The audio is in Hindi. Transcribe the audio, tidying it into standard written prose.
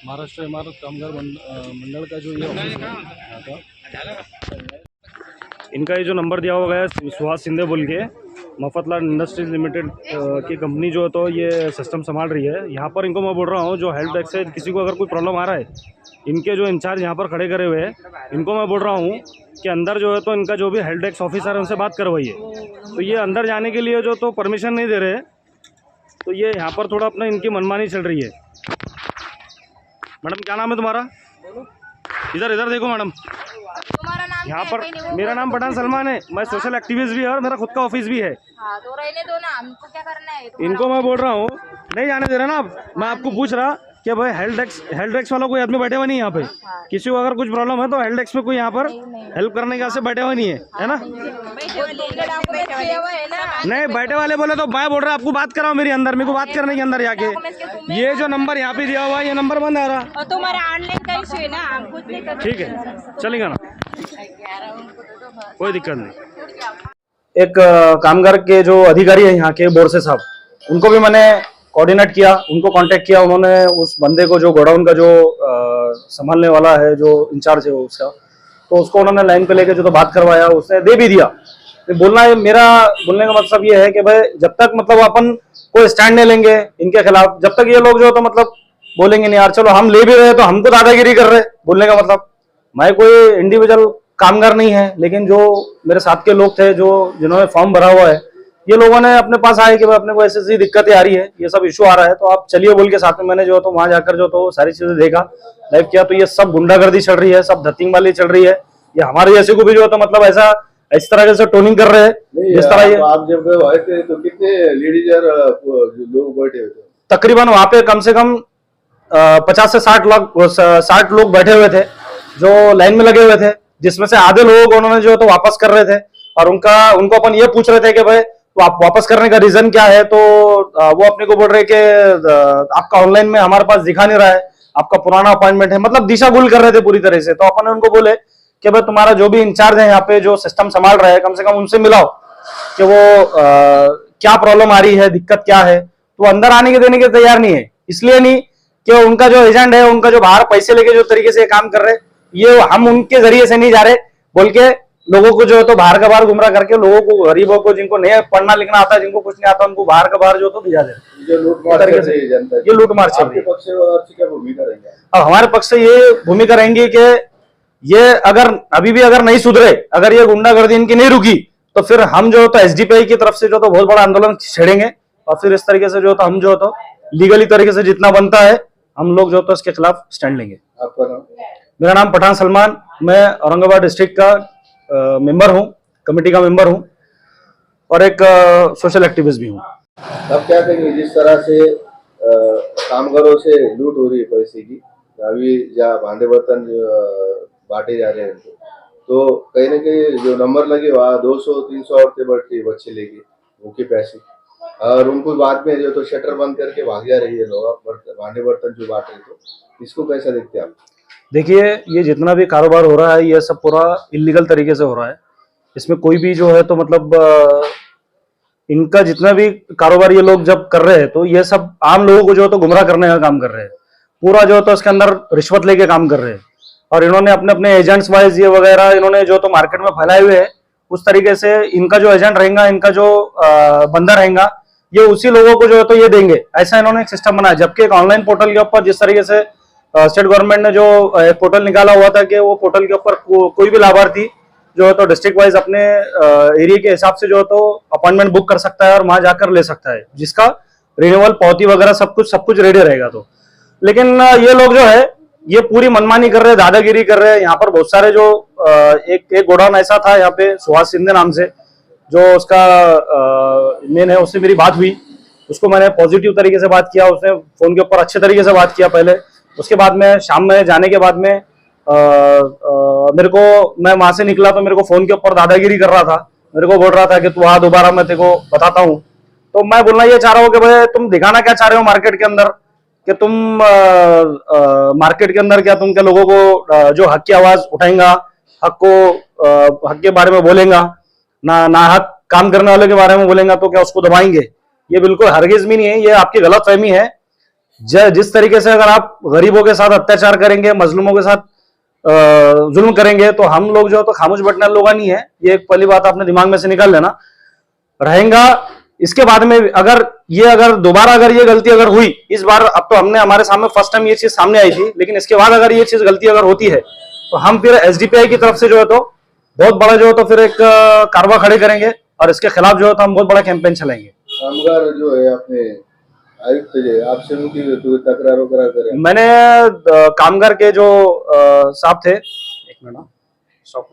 महाराष्ट्र इमारत कामगार मंडल का जो ये ऑफिस है यहाँ का, इनका ये जो नंबर दिया हुआ है सुहास शिंदे बोल के, मफतलाल इंडस्ट्रीज लिमिटेड की कंपनी जो है तो ये सिस्टम संभाल रही है। यहाँ पर इनको मैं बोल रहा हूँ जो हेल्प डेस्क से किसी को अगर कोई प्रॉब्लम आ रहा है, इनके जो इंचार्ज यहाँ पर खड़े करे हुए हैं, इनको मैं बोल रहा हूँ कि अंदर जो है तो इनका जो भी हेल्प डेस्क ऑफिसर है उनसे बात करवाइए। तो ये अंदर जाने के लिए जो तो परमिशन नहीं दे रहे, तो ये यहाँ पर थोड़ा अपना इनकी मनमानी चल रही है। मैडम क्या नाम है तुम्हारा? इधर इधर देखो मैडम, तुम्हारा नाम यहाँ क्या पर है? नहीं, मेरा नाम पठान सलमान है, मैं सोशल एक्टिविस्ट भी है और मेरा खुद का ऑफिस भी है। हाँ तो रहने दो ना, हमको क्या करना है? इनको मैं बोल रहा हूँ नहीं जाने दे रहा ना आप। मैं आपको पूछ रहा कि भाई हेल्प डेस्क वाला कोई आदमी बैठे हुआ नहीं यहाँ पे। किसी को अगर कुछ प्रॉब्लम है तो हेल्प डेस्क पे कोई यहाँ पर हेल्प करने के वास्ते बैठे हुए नहीं है ना? नहीं बैठे वाले बोले तो मैं बोल रहा आपको बात कराओ मेरी अंदर, मेरे को बात करने के अंदर जाके। ये जो नंबर यहाँ पे दिया हुआ है ये नंबर बंद आ रहा। और तुम्हारा ऑनलाइन का इशू है ना, हम कुछ नहीं कर ठीक है चलेगा ना, कोई दिक्कत नहीं। एक कामगार के जो अधिकारी है यहाँ के बोरसे साहब, उनको भी मैंने कोऑर्डिनेट किया, उनको कांटेक्ट किया। उन्होंने उस बंदे को जो गोडाउन का जो संभालने वाला है, जो इंचार्ज है उसका, तो उसको उन्होंने लाइन पे लेके जो तो बात करवाया, उसने दे भी दिया। तो मेरा बोलने का मतलब ये है कि भाई जब तक मतलब अपन कोई स्टैंड नहीं लेंगे इनके खिलाफ, जब तक ये लोग जो तो मतलब बोलेंगे नहीं यार चलो हम ले भी रहे तो हमको दादागिरी कर रहे, बोलने का मतलब मैं कोई इंडिविजुअल कामगार नहीं है, लेकिन जो मेरे साथ के लोग थे जो जिन्होंने फॉर्म भरा हुआ है, ये लोगों ने अपने पास आए कि भाई अपने को ऐसी ऐसी दिक्कतें आ रही है, ये सब इशू आ रहा है, तो आप चलिए बोल के साथ में मैंने जो तो वहां जाकर जो तो सारी चीजें देखा, लाइव किया, तो ये सब गुंडागर्दी चल रही है, सब धत्तीवाली चल रही है। ये हमारे जैसे को भी जो तो मतलब ऐसा इस तरह से टोनिंग कर रहे हैं जिस तरह ये। आप जब आए थे तो कितने लेडीज और लोग बैठे हुए थे? तकरीबन वहां पे कम से कम 50 से 60 लोग बैठे हुए थे जो लाइन में लगे हुए थे, जिसमें से आधे लोग उन्होंने जो तो वापस कर रहे थे, और उनको अपन ये पूछ रहे थे कि भाई तो आप वापस करने का रीजन क्या है, तो वो अपने को बोल रहे कि आपका ऑनलाइन में हमारे पास दिखा नहीं रहा है, आपका पुराना अपॉइंटमेंट है, मतलब दिशा गुल कर रहे थे पूरी तरह से। तो अपन ने उनको बोले कि भाई तुम्हारा जो भी इंचार्ज है यहाँ पे जो सिस्टम संभाल रहा है, कम से कम उनसे मिलाओ कि वो क्या प्रॉब्लम आ रही है, दिक्कत क्या है। तो अंदर आने के देने के तैयार नहीं है, इसलिए नहीं कि उनका जो एजेंट है, उनका जो बाहर पैसे लेके जो तरीके से काम कर रहे, ये हम उनके जरिए से नहीं जा रहे बोल के लोगों को जो है तो बाहर का बाहर गुमराह करके, लोगों को, गरीबों को, जिनको नहीं पढ़ना लिखना आता, जिनको कुछ नहीं आता, उनको बाहर का बाहर जो तो भेजा दे। ये लूटमार चल रही है। अब हमारे पक्ष से ये भूमिका रहेंगी कि ये अगर अभी भी अगर नहीं सुधरे, अगर ये गुंडागर्दी इनकी नहीं रुकी, तो फिर हम जो तो एसडीपीआई की तरफ से जो तो बहुत बड़ा आंदोलन छेड़ेंगे, और फिर इस तरीके से जो तो हम जो तो लीगली तरीके से जितना बनता है हम लोग जो तो इसके खिलाफ स्टैंड लेंगे। आपका नाम? मेरा नाम पठान सलमान, मैं औरंगाबाद डिस्ट्रिक्ट का मेंबर हूँ, कमेटी का मेंबर हूँ, और एक सोशल एक्टिविस्ट भी हूँ। अब क्या कहेंगे जिस तरह से कामगारों से लूट हो रही है पैसे की, अभी जहाँ भांडे बर्तन बांटे जा रहे हैं, तो कहीं ना कहीं जो नंबर लगे वहाँ 200-300 औरतें बैठती बच्चे लेके भूखे पैसे, और उनको बाद में जो तो शटर बंद करके भाग जा रही है लोग भांडे बर्तन जो बांट रहे, तो इसको कैसा देखते हैं आप? देखिए ये जितना भी कारोबार हो रहा है ये सब पूरा इलीगल तरीके से हो रहा है। इसमें कोई भी जो है तो मतलब इनका जितना भी कारोबार ये लोग जब कर रहे हैं, तो ये सब आम लोगों को जो है तो गुमराह करने का काम कर रहे हैं, पूरा जो है तो इसके अंदर रिश्वत लेके काम कर रहे हैं, और इन्होंने अपने अपने एजेंट्स वाइज ये वगैरह इन्होंने जो तो मार्केट में फैलाए हुए हैं। उस तरीके से इनका जो एजेंट रहेगा, इनका जो बंदा रहेगा, ये उसी लोगों को जो है तो ये देंगे, ऐसा इन्होंने एक सिस्टम बनाया। जबकि एक ऑनलाइन पोर्टल के ऊपर जिस तरीके से स्टेट गवर्नमेंट ने जो एक पोर्टल निकाला हुआ था कि वो पोर्टल के ऊपर कोई भी लाभार्थी जो है तो डिस्ट्रिक्ट वाइज अपने एरिया के हिसाब से जो है तो अपॉइंटमेंट बुक कर सकता है और वहां जाकर ले सकता है, जिसका रिन्यूअल पावती वगैरह सब कुछ रेडी रहेगा। तो लेकिन ये लोग जो है ये पूरी मनमानी कर रहे हैं, दादागिरी कर रहे हैं। यहाँ पर बहुत सारे जो एक गोडाउन ऐसा था यहाँ पे सुहास शिंदे नाम से, जो उसका मेन है, उससे मेरी बात हुई, उसको मैंने पॉजिटिव तरीके से बात किया, उसने फोन के ऊपर अच्छे तरीके से बात किया पहले। उसके बाद में शाम में जाने के बाद में मैं वहां से निकला तो मेरे को फोन के ऊपर दादागिरी कर रहा था, मेरे को बोल रहा था कि तू आ दोबारा मैं तेरे को बताता हूँ। तो मैं बोलना ये चाह रहा हूँ कि भाई तुम दिखाना क्या चाह रहे हो मार्केट के अंदर, कि तुम मार्केट के अंदर क्या तुम क्या लोगों को जो हक की आवाज उठाएंगा, हक के बारे में बोलेगा, ना हक काम करने वाले के बारे में बोलेगा, तो क्या उसको दबाएंगे? ये बिल्कुल हरगिज भी नहीं है, ये आपकी गलत फहमी है। जिस तरीके से अगर आप गरीबों के साथ अत्याचार करेंगे, मजलूमों के साथ जुल्म करेंगे, तो हम लोग जो है तो खामोश बैठने वाले लोग नहीं है। ये एक पहली बात आपने दिमाग में से निकाल लेना रहेगा। इसके बाद में अगर दोबारा अगर ये गलती अगर हुई इस बार, अब तो हमने हमारे सामने फर्स्ट टाइम ये चीज सामने आई थी, लेकिन इसके बाद अगर ये चीज गलती अगर होती है तो हम फिर एसडीपीआई की तरफ से जो है तो बहुत बड़ा जो है तो फिर एक कारवा खड़े करेंगे और इसके खिलाफ जो है तो हम बहुत बड़ा कैंपेन चलाएंगे। कामगार जो है अपने आयुक्त जो आपसे उनकी तकरार वगैरह करें। मैंने कामगार के जो साहब थे, एक मिनट स्टॉप।